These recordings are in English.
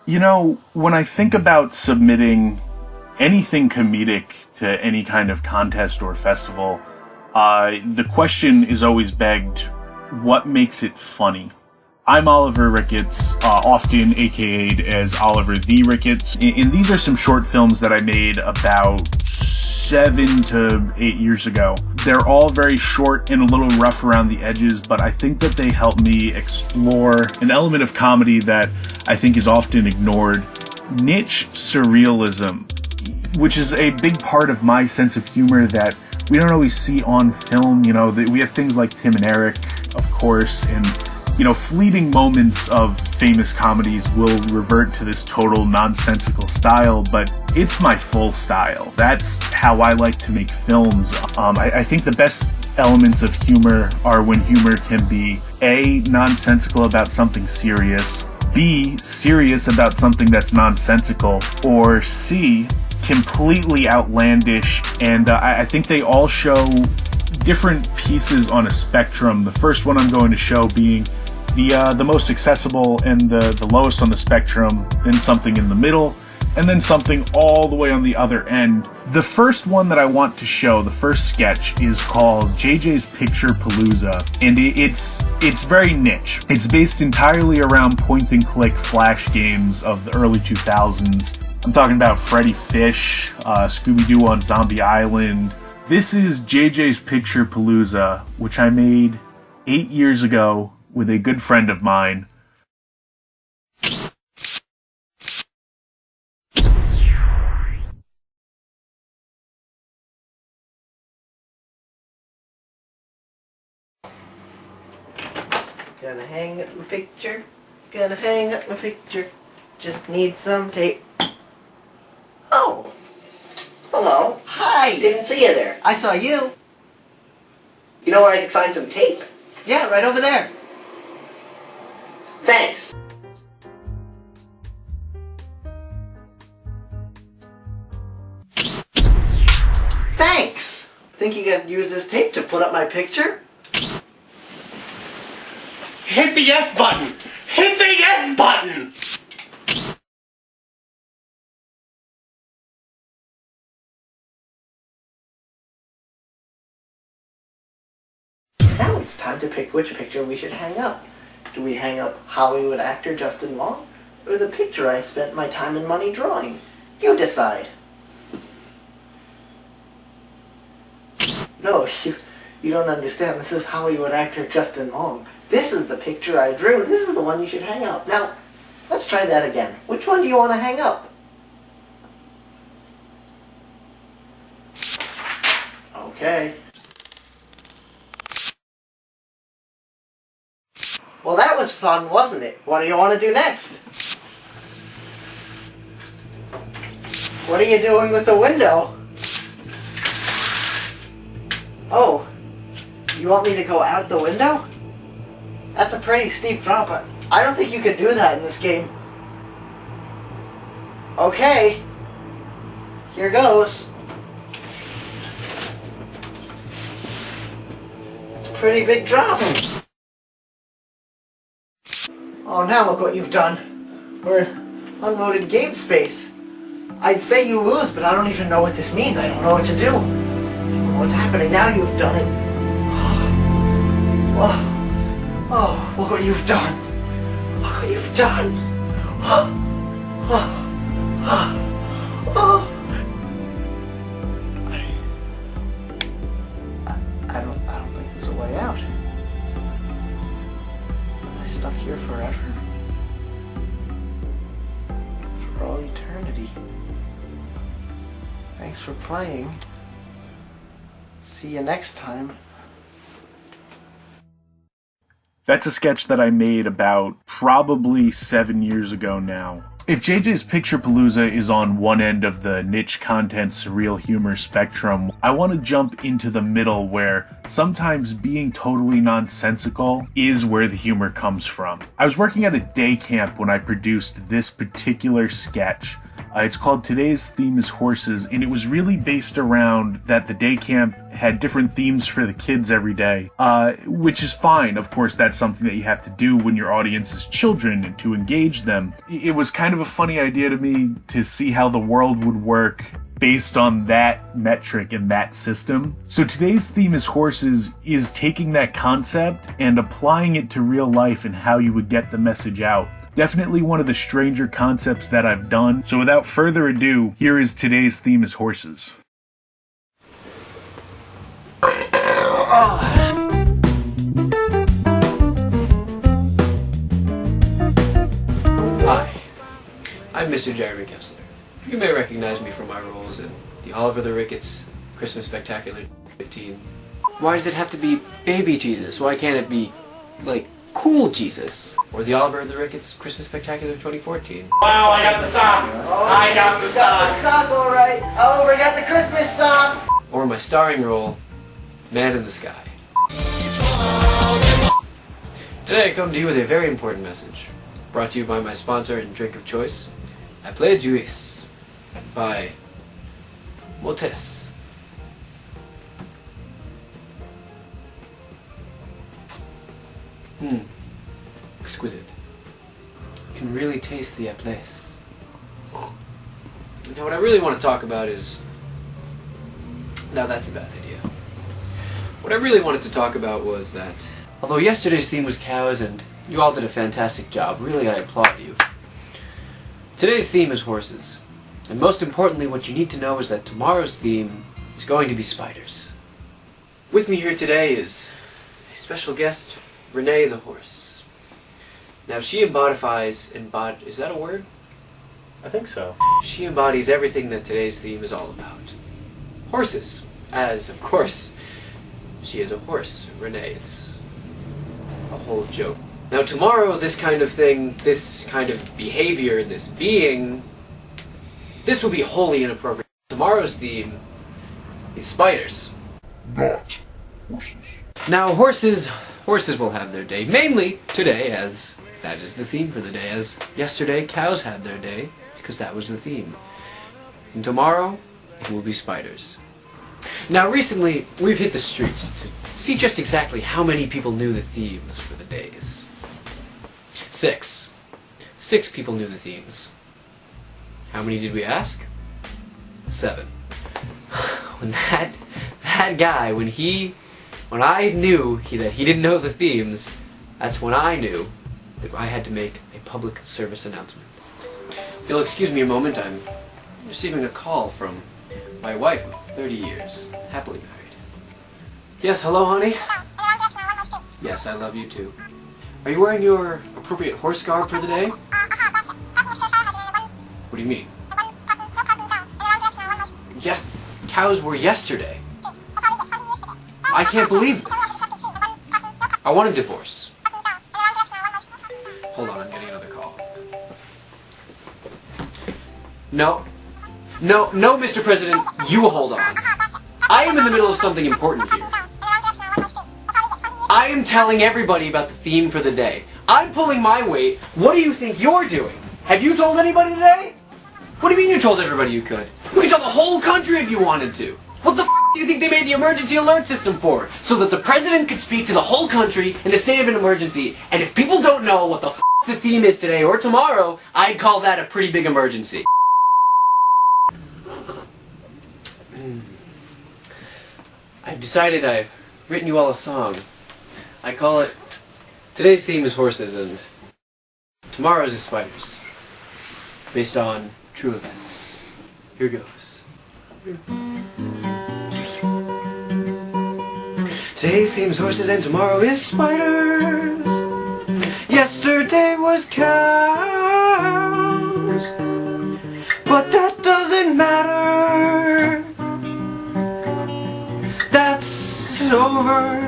You know, when I think about submitting anything comedic to any kind of contest or festival, the question is always begged, what makes it funny? I'm Oliver Ricketts, often AKA'd as Oliver the Ricketts, and these are some short films that I made about 7 to 8 years ago. They're all very short and a little rough around the edges, but I think that they help me explore an element of comedy that I think is often ignored: niche surrealism, which is a big part of my sense of humor that we don't always see on film. You know, we have things like Tim and Eric, of course, and you know, fleeting moments of famous comedies will revert to this total nonsensical style, but it's my full style. That's how I like to make films. I think the best elements of humor are when humor can be A, nonsensical about something serious, B, serious about something that's nonsensical, or C, completely outlandish. And I think they all show different pieces on a spectrum. The first one I'm going to show being the most accessible and the lowest on the spectrum, then something in the middle, and then something all the way on the other end. The first one that I want to show, the first sketch, is called JJ's Picture Palooza, and it's very niche. It's based entirely around point-and-click flash games of the early 2000s. I'm talking about Freddy Fish, Scooby-Doo on Zombie Island. This is JJ's Picture Palooza, which I made 8 years ago with a good friend of mine. Gonna hang up my picture, gonna hang up my picture, just need some tape. Oh, hello. Hi. Didn't see you there. I saw you. You know where I can find some tape? Yeah, right over there. Thanks. Thanks. Think you could use this tape to put up my picture? Hit the yes button! Hit the yes button! Now it's time to pick which picture we should hang up. Do we hang up Hollywood actor Justin Long, or the picture I spent my time and money drawing? You decide. No, you don't understand. This is Hollywood actor Justin Long. This is the picture I drew. This is the one you should hang up. Now, let's try that again. Which one do you want to hang up? Okay. Well, that was fun, wasn't it? What do you want to do next? What are you doing with the window? Oh, you want me to go out the window? That's a pretty steep drop, but I don't think you could do that in this game. Okay, here goes. It's a pretty big drop. Oh, now look what you've done. We're unloaded game space. I'd say you lose, but I don't even know what this means. I don't know what to do. What's happening now? You've done it. Oh, look what you've done. Look what you've done. I don't think there's a way out. Am I stuck here forever? For all eternity. Thanks for playing. See you next time. That's a sketch that I made about probably 7 years ago now. If JJ's Picture Palooza is on one end of the niche content surreal humor spectrum, I want to jump into the middle where sometimes being totally nonsensical is where the humor comes from. I was working at a day camp when I produced this particular sketch. It's called Today's Theme is Horses, and it was really based around that the day camp had different themes for the kids every day, which is fine. Of course, that's something that you have to do when your audience is children and to engage them. It was kind of a funny idea to me to see how the world would work based on that metric and that system. So Today's Theme is Horses is taking that concept and applying it to real life and how you would get the message out. Definitely one of the stranger concepts that I've done. So without further ado, here is Today's Theme is Horses. Hi, I'm Mr. Jeremy Kessler. You may recognize me from my roles in the Oliver the Ricketts Christmas Spectacular 15. Why does it have to be Baby Jesus? Why can't it be, like, Cool Jesus? Or the Oliver the Ricketts Christmas Spectacular 2014. Wow, I got the sock. I got the Got the sock. sock, all right. Oh, we got the Christmas sock. Or my starring role, Man in the Sky. Today I come to you with a very important message, brought to you by my sponsor and drink of choice, Apple Juice by Motes. Exquisite. You can really taste the aples. Now what I really want to talk about is... Now that's a bad idea. What I really wanted to talk about was that, although yesterday's theme was cows and you all did a fantastic job, really I applaud you. Today's theme is horses. And most importantly, what you need to know is that tomorrow's theme is going to be spiders. With me here today is a special guest, Renee the horse. Now she embodies, is that a word? I think so. She embodies everything that today's theme is all about. Horses. As, of course, she is a horse, Renee. It's a whole joke. Now tomorrow, this kind of thing, this kind of behavior, this being, this will be wholly inappropriate. Tomorrow's theme is spiders. Not horses. Now horses will have their day, mainly today, as that is the theme for the day, as yesterday cows had their day, because that was the theme. And tomorrow, it will be spiders. Now recently, we've hit the streets to see just exactly how many people knew the themes for the days. 6 people knew the themes. How many did we ask? 7. When that guy, when I knew that he didn't know the themes, that's when I knew that I had to make a public service announcement. If you'll excuse me a moment, I'm receiving a call from my wife of 30 years, happily married. Yes, hello, honey? Yes, I love you too. Are you wearing your appropriate horse garb for the day? What do you mean? Yes, cows were yesterday. I can't believe this. I want a divorce. Hold on, I'm getting another call. No, Mr. President, you hold on. I am in the middle of something important here. I am telling everybody about the theme for the day. I'm pulling my weight. What do you think you're doing? Have you told anybody today? What do you mean you told everybody you could? You could tell the whole country if you wanted to. What the f*** do you think they made the emergency alert system for? So that the president could speak to the whole country in the state of an emergency, and if people don't know what the f*** the theme is today or tomorrow, I'd call that a pretty big emergency. I've decided I've written you all a song. I call it, today's theme is horses and tomorrow's is spiders. Based on true events. Here goes. Today's theme is horses and tomorrow is spiders. Yesterday was cows, but that doesn't matter. That's over.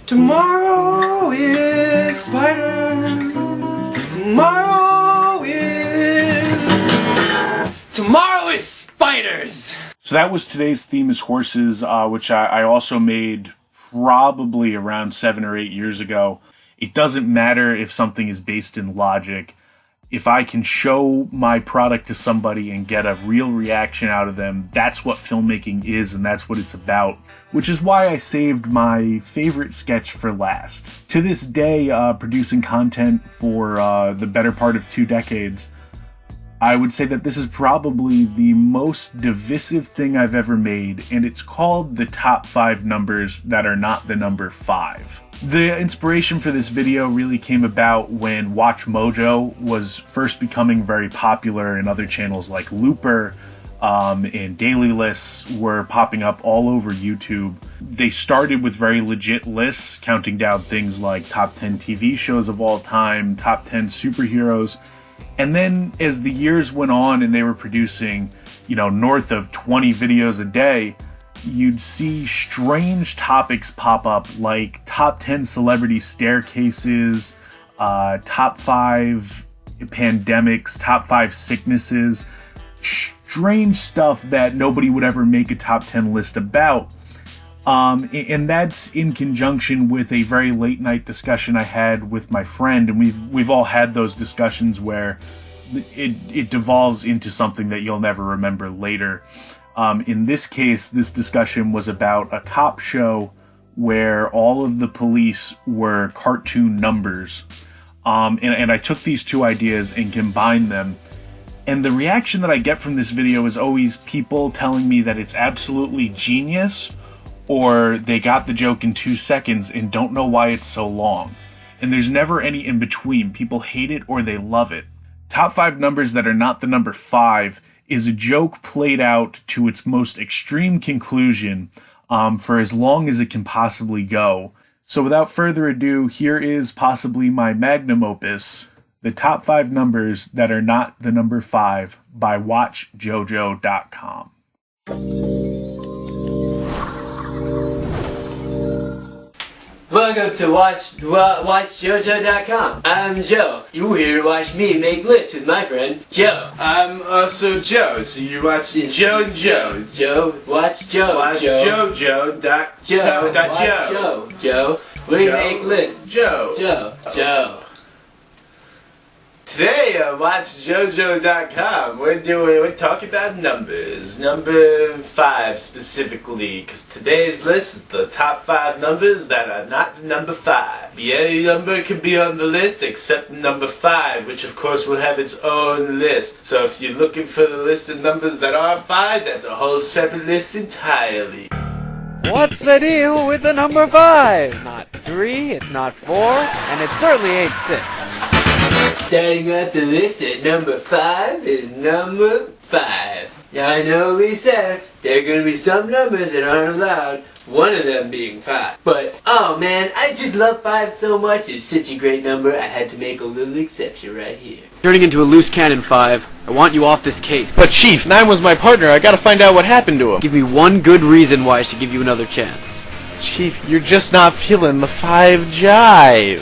Tomorrow is spiders. Tomorrow is spiders. So that was Today's Theme is Horses, which I also made probably around 7 or 8 years ago. It doesn't matter if something is based in logic. if I can show my product to somebody and get a real reaction out of them, that's what filmmaking is and that's what it's about. Which is why I saved my favorite sketch for last. To this day, producing content for the better part of 2 decades, I would say that this is probably the most divisive thing I've ever made, and it's called the top 5 numbers that are not the number 5. The inspiration for this video really came about when Watch Mojo was first becoming very popular, and other channels like Looper and daily lists were popping up all over YouTube. They started with very legit lists, counting down things like top 10 TV shows of all time, top 10 superheroes. And then as the years went on and they were producing, north of 20 videos a day, you'd see strange topics pop up like top 10 celebrity staircases, top 5 pandemics, top 5 sicknesses, strange stuff that nobody would ever make a top 10 list about. And that's in conjunction with a very late night discussion I had with my friend, and we've all had those discussions where it devolves into something that you'll never remember later. In this case, this discussion was about a cop show where all of the police were cartoon numbers. And I took these 2 ideas and combined them. And the reaction that I get from this video is always people telling me that it's absolutely genius, or they got the joke in 2 seconds and don't know why it's so long. And there's never any in between. People hate it or they love it. Top 5 numbers that are not the number 5 is a joke played out to its most extreme conclusion for as long as it can possibly go. So without further ado, here is possibly my magnum opus, the top 5 numbers that are not the number 5 by WatchJojo.com. Welcome to WatchJojo.com. I'm Joe. You're here to watch me make lists with my friend, Joe. I'm also Joe, so you're watching Joe and Joe. Joe, watch Joe. Watch Joe. Joe. Joe. We make lists. Joe. Today on WatchJojo.com, we're talking about numbers. Number 5 specifically, because today's list is the top 5 numbers that are not the number 5. Any number can be on the list except number 5, which of course will have its own list. So if you're looking for the list of numbers that are 5, that's a whole separate list entirely. What's the deal with the number 5? It's not 3, it's not 4, and it certainly ain't 6. Starting out the list at number 5 is number 5. Now I know we said there are going to be some numbers that aren't allowed, one of them being 5. But, oh man, I just love 5 so much, it's such a great number, I had to make a little exception right here. Turning into a loose cannon 5, I want you off this case. But Chief, 9 was my partner, I gotta find out what happened to him. Give me one good reason why I should give you another chance. Chief, you're just not feeling the 5 jive.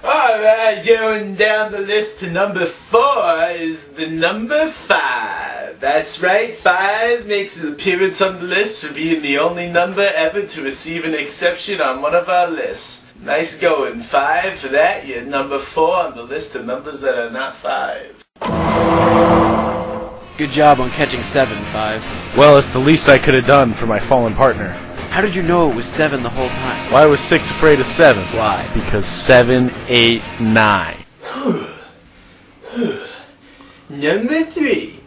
Alright, going down the list to number 4 is the number 5. That's right, 5 makes an appearance on the list for being the only number ever to receive an exception on one of our lists. Nice going, 5 for that. You're number 4 on the list of numbers that are not 5. Good job on catching 7, 5. Well, it's the least I could have done for my fallen partner. How did you know it was 7 the whole time? Why was 6 afraid of 7? Why? Because 7, 8, 9. Number 3.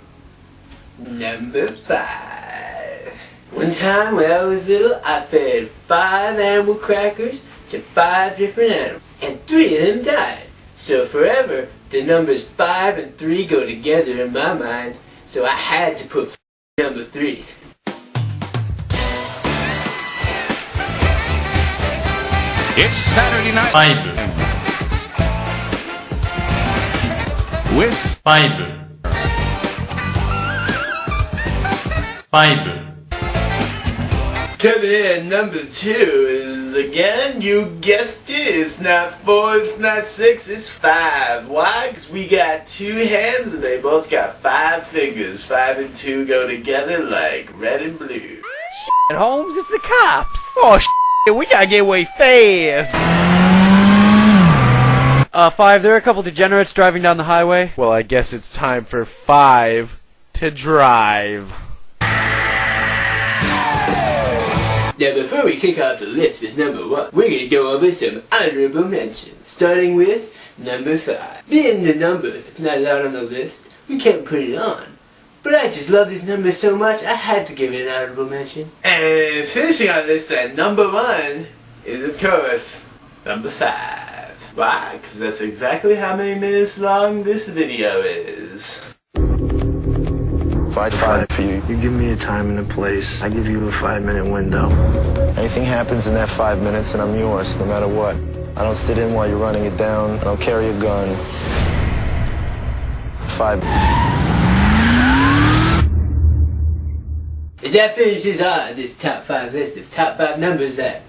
Number 5. One time when I was little, I fed 5 animal crackers to 5 different animals, and 3 of them died. So forever, the numbers 5 and 3 go together in my mind, so I had to put number 3. It's Saturday night 5 with 5 Coming in number 2 is, again, you guessed it, it's not 4, it's not 6, it's 5. Why? Because we got 2 hands and they both got 5 fingers. 5 and 2 go together like red and blue. At Holmes, it's the cops. Oh, we gotta get away fast. 5, there are a couple degenerates driving down the highway. Well, I guess it's time for 5 to drive. Now, before we kick off the list with number 1, we're gonna go over some honorable mentions, starting with number 5. Being the number that's not allowed on the list, we can't put it on. But I just love this number so much, I had to give it an honorable mention. And finishing our list at number 1 is, of course, number 5. Why? Because that's exactly how many minutes long this video is. If I fight for you, you give me a time and a place. I give you a 5-minute window. Anything happens in that 5 minutes and I'm yours, no matter what. I don't sit in while you're running it down. I don't carry a gun. 5. And that finishes this top 5 list of top 5 numbers that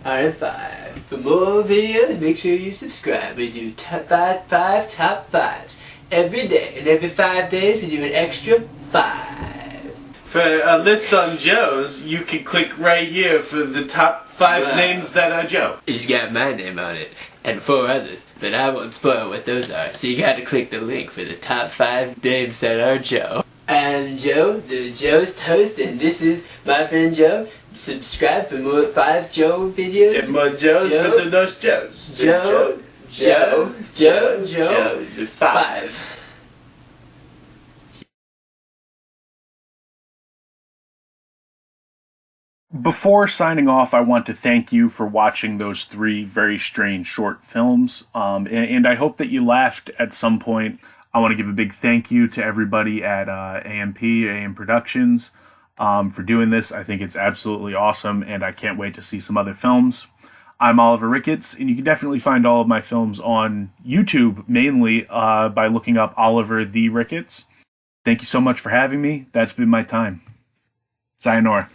are in 5. For more videos, make sure you subscribe. We do top 5 top 5s every day. And every 5 days, we do an extra 5. For a list on Joe's, you can click right here for the top 5 names that are Joe. It's got my name on it, and 4 others, but I won't spoil what those are, so you gotta click the link for the top 5 names that are Joe. I'm Joe, the Joe's host, and this is my friend Joe. Subscribe for more 5 Joe videos. Get more Joes with the most Joes. Joe, 5. Before signing off, I want to thank you for watching those 3 very strange short films, and I hope that you laughed at some point. I want to give a big thank you to everybody at ANP, ANProductions, for doing this. I think it's absolutely awesome, and I can't wait to see some other films. I'm Oliver Ricketts, and you can definitely find all of my films on YouTube, mainly by looking up Oliver the Ricketts. Thank you so much for having me. That's been my time. Sayonara.